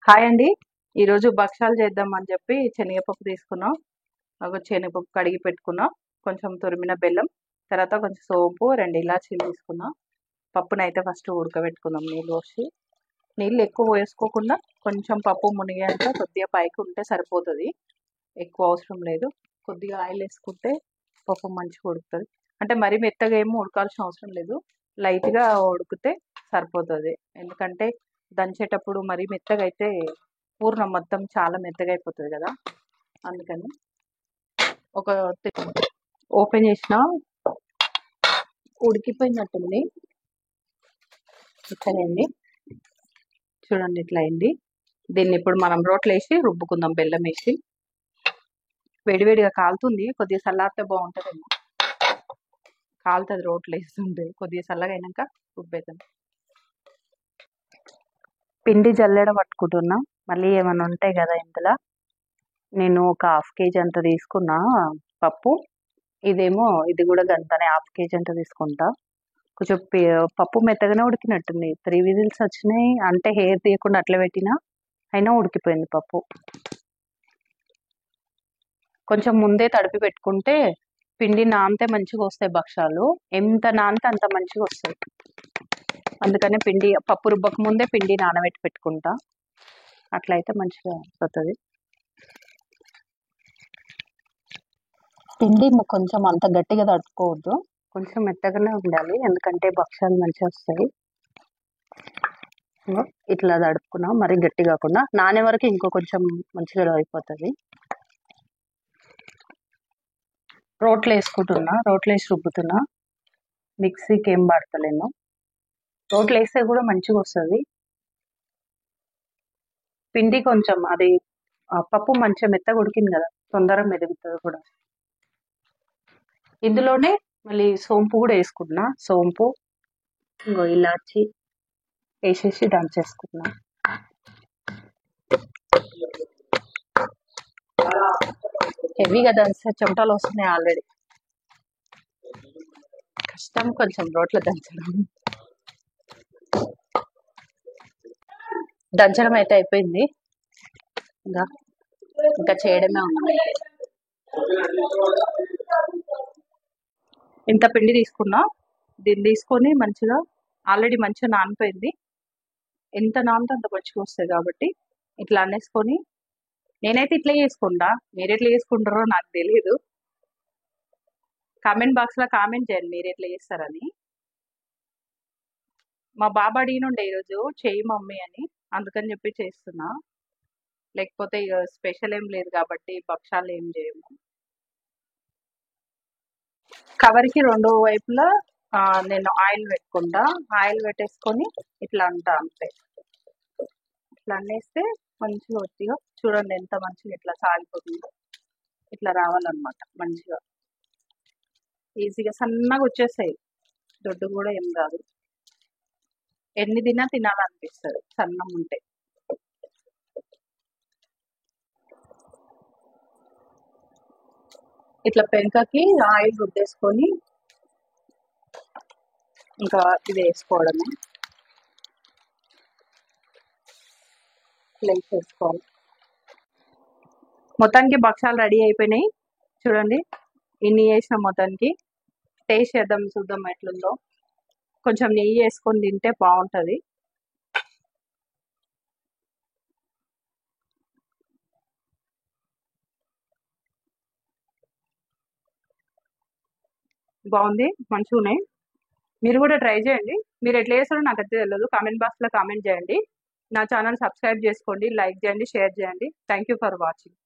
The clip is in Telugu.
హాయ్ అండి. ఈరోజు భక్షాలు చేద్దామని చెప్పి శనగపప్పు తీసుకున్నాం. ఒక శనగపప్పు కడిగి పెట్టుకున్నాం. కొంచెం తురిమిన బెల్లం, తర్వాత కొంచెం సోంపు, 2 ఇలాచీలు తీసుకున్నాం. పప్పునైతే ఫస్ట్ ఉడకబెట్టుకుందాం నీళ్ళు పోసి. నీళ్ళు ఎక్కువ పోసుకోకుండా కొంచెం పప్పు మునిగేంత కొద్దిగా పైకి ఉంటే సరిపోతుంది. ఎక్కువ అవసరం లేదు. కొద్దిగా ఆయిల్ వేసుకుంటే పప్పు మంచిగా ఉడుకుతుంది. అంటే మరీ మెత్తగా ఏమో ఉడకాల్సిన అవసరం లేదు. లైట్గా ఉడికితే సరిపోతుంది. ఎందుకంటే దంచేటప్పుడు మరీ మెత్తగా అయితే పూర్ణం మొత్తం చాలా మెత్తగా అయిపోతుంది కదా, అందుకని. ఒక ఓపెన్ చేసిన ఉడికిపోయినట్టుంది. ఇట్లనండి, చూడండి ఇట్లా అయింది. దీన్ని ఇప్పుడు మనం రోట్లో వేసి రుబ్బుకుందాం, బెల్లం వేసి. వేడివేడిగా కాలుతుంది, కొద్దిగా చల్లారితే బాగుంటుందేమో. కాలుతుంది రోట్లో వేస్తుంటే, కొద్దిగా చల్లగా అయినాక రుబ్బేద్దాం. పిండి జల్లెడ పట్టుకుంటున్నా, మళ్ళీ ఏమైనా ఉంటాయి కదా ఇందులో. నేను ఒక 1/2 kg అంత తీసుకున్నా పప్పు. ఇదేమో ఇది కూడా గంతనే 1/2 kg అంత తీసుకుంటా. కొంచెం పప్పు మెత్తగానే ఉడికినట్టుంది. 3 విజిల్స్ వచ్చినాయి, అంటే హెయిర్ తీయకుండా అట్లా పెట్టినా అయినా ఉడికిపోయింది పప్పు. కొంచెం ముందే తడిపి పెట్టుకుంటే పిండి నానితే మంచిగా వస్తాయి భక్షాలు. ఎంత నానితే అంత మంచిగా వస్తాయి. అందుకనే పప్పు రుబ్బక ముందే పిండి నానబెట్టి పెట్టుకుంటా, అట్లయితే మంచిగా వస్తుంది. పిండి కొంచెం అంత గట్టిగా తడుపుకోవద్దు, కొంచెం మెత్తగానే ఉండాలి, ఎందుకంటే భక్షాలు మంచిగా వస్తాయి. ఇట్లా తడుపుకున్నా, మరీ గట్టి కాకుండా. నానే వరకు ఇంకో కొంచెం మంచిగా అయిపోతుంది. రోట్లో వేసుకుంటున్నా, రోట్లో వేసి రుబ్బుతున్నా. మిక్సీకి ఏం పడతలేను. రోట్లో వేస్తే కూడా మంచిగా వస్తుంది పిండి. కొంచెం అది పప్పు మంచిగా మెత్తగా ఉడికింది కదా, తొందరగా మెదుగుతుంది కూడా. ఇందులోనే మళ్ళీ సోంపు కూడా వేసుకుంటున్నా. సోంపు, ఇంకో ఇలాచి వేసేసి దంచేసుకుంటున్నా. హెవీగా దంచితే చెమటలు వస్తున్నాయి ఆల్రెడీ. కష్టం కొంచెం రోట్లో దంచడం అయితే అయిపోయింది. ఇంకా చేయడమే ఉంది. ఇంత పిండి తీసుకున్నా, దీన్ని తీసుకొని మంచిగా ఆల్రెడీ మంచిగా నానిపోయింది. ఎంత నానితే అంత మంచిగా వస్తుంది కాబట్టి ఇట్లా అనేసుకొని, నేనైతే ఇట్లా చేసుకుంటా. మీరు ఎట్లా చేసుకుంటారో నాకు తెలియదు. కామెంట్ బాక్స్లో కామెంట్ చేయండి మీరు ఎట్లా చేస్తారని. మా బాబా అడిగినుండే ఈరోజు చెయ్యి మమ్మీ అని, అందుకని చెప్పి చేస్తున్నా. లేకపోతే ఇక స్పెషల్ ఏం లేదు కాబట్టి భక్షాలు ఏం చేయము. కవర్కి 2 వైపులా నేను ఆయిల్ పెట్టుకుంటా. ఆయిల్ పెట్టేసుకొని ఇట్లా అంతే. ఇట్లా అన్నేస్తే మంచిగా వచ్చిగా, చూడండి ఎంత మంచిగా ఇట్లా సాగిపోతుందో. ఇట్లా రావాలన్నమాట మంచిగా. ఈజీగా సన్నగా వచ్చేస్తాయి, దొడ్డు కూడా ఏం కాదు. ఎన్ని తినాలనిపిస్తుంది సన్నం ఉంటే. ఇట్లా పెంకకి ఆయిల్ రుద్దేసుకొని ఇంకా ఇది వేసుకోవడమే. ప్లేస్ వేసుకోవాలి. మొత్తానికి భక్షాలు రెడీ అయిపోయినాయి. చూడండి ఇన్ని వేసిన మొత్తానికి. టేస్ట్ చేద్దాం, చూద్దాం ఎట్లుందో. కొంచెం నెయ్యి వేసుకొని తింటే బాగుంటుంది. బాగుంది, మంచిగా ఉన్నాయి. మీరు కూడా ట్రై చేయండి. మీరు ఎట్లా చేస్తారో నాకు అయితే తెలియదు. కామెంట్ బాక్స్లో కామెంట్ చేయండి. నా ఛానల్ సబ్స్క్రైబ్ చేసుకోండి, లైక్ చేయండి, షేర్ చేయండి. Thank you for watching.